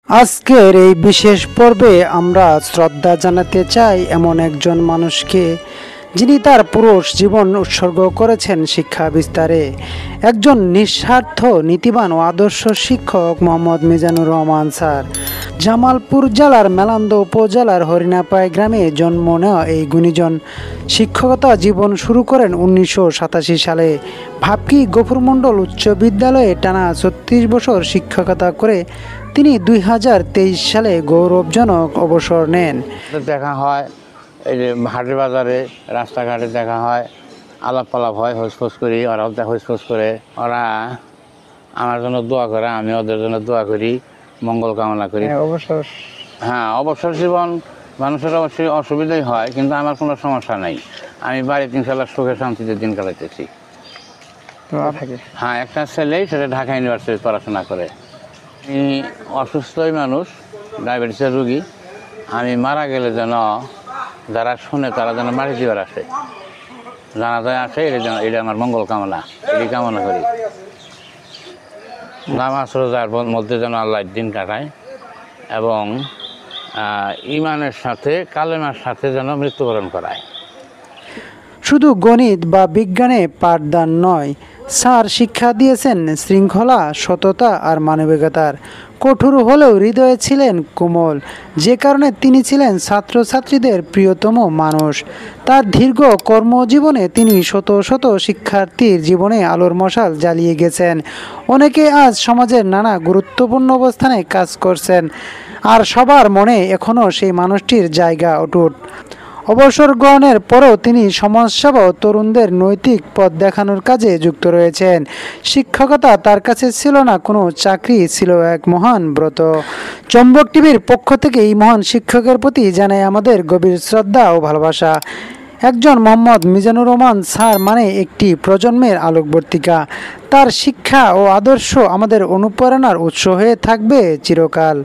আজকের এই বিশেষ পর্বে আমরা শ্রদ্ধা জানাতে চাই এমন একজন মানুষকে, যিনি তার পুরো জীবন উৎসর্গ করেছেন শিক্ষা বিস্তারে। একজন নিঃস্বার্থ, নীতিবান ও আদর্শ শিক্ষক মোহাম্মদ মিজানুর রহমান স্যার। জামালপুর জেলার মেলান্দ উপজেলার হরিণাপাই গ্রামে জন্ম নেওয়া এই গুণীজন শিক্ষকতা জীবন শুরু করেন 1987 সালে। ভাবকি গফুরমন্ডল উচ্চ বিদ্যালয়ে টানা 36 বছর শিক্ষকতা করে তিনি 2023 সালে গৌরবজনক অবসর নেন। দেখা হয় এই যে হাটের বাজারে, রাস্তাঘাটে দেখা হয়, আলাপ পালাপ হয়, হোসফোস করি, ওরাও হোসফোস করে। ওরা আমার জন্য দোয়া করে, আমি ওদের জন্য দোয়া করি, মঙ্গল কামনা করি। অবসর জীবন মানুষের অবশ্যই অসুবিধাই হয়, কিন্তু আমার কোনো সমস্যা নাই। আমি বাড়িতে ইনশাল্লাহ সুখে শান্তিতে দিন কাটাইতেছি। একটা ছেলেই সেটা ঢাকা ইউনিভার্সিটিতে পড়াশোনা করে। আমি অসুস্থই মানুষ, ডায়াবেটিসের রুগী। আমি মারা গেলে যেন যারা শুনে তারা যেন মাটি দিবার আসে, জানাজায় আসে, এটা আমার মঙ্গল কামনা, এটি কামনা করি। নামাজ রোজার মধ্যে যেন আল্লাহ দিন কাটায় এবং ইমানের সাথে, কালেমার সাথে যেন মৃত্যুবরণ করায়। শুধু গণিত বা বিজ্ঞানে পাঠদান নয়, স্যার শিক্ষা দিয়েছেন শৃঙ্খলা, সততা আর মানবিকতার। কঠোর হলেও হৃদয়ে ছিলেন কোমল, যে কারণে তিনি ছিলেন ছাত্রছাত্রীদের প্রিয়তম মানুষ। তার দীর্ঘ কর্মজীবনে তিনি শত শত শিক্ষার্থীর জীবনে আলোর মশাল জ্বালিয়ে গেছেন। অনেকে আজ সমাজের নানা গুরুত্বপূর্ণ অবস্থানে কাজ করছেন, আর সবার মনে এখনও সেই মানুষটির জায়গা অটুট। অবসর গ্রহণের পরও তিনি সমাজসেবা ও তরুণদের নৈতিক পথ দেখানোর কাজে যুক্ত রয়েছেন। শিক্ষকতা তার কাছে ছিল না কোনো চাকরি, ছিল এক মহান ব্রত। চম্বক টিভির পক্ষ থেকে এই মহান শিক্ষকের প্রতি জানাই আমাদের গভীর শ্রদ্ধা ও ভালোবাসা। একজন মোহাম্মদ মিজানুর রহমান স্যার মানে একটি প্রজন্মের আলোকবর্তিকা। তার শিক্ষা ও আদর্শ আমাদের অনুপ্রেরণার উৎস হয়ে থাকবে চিরকাল।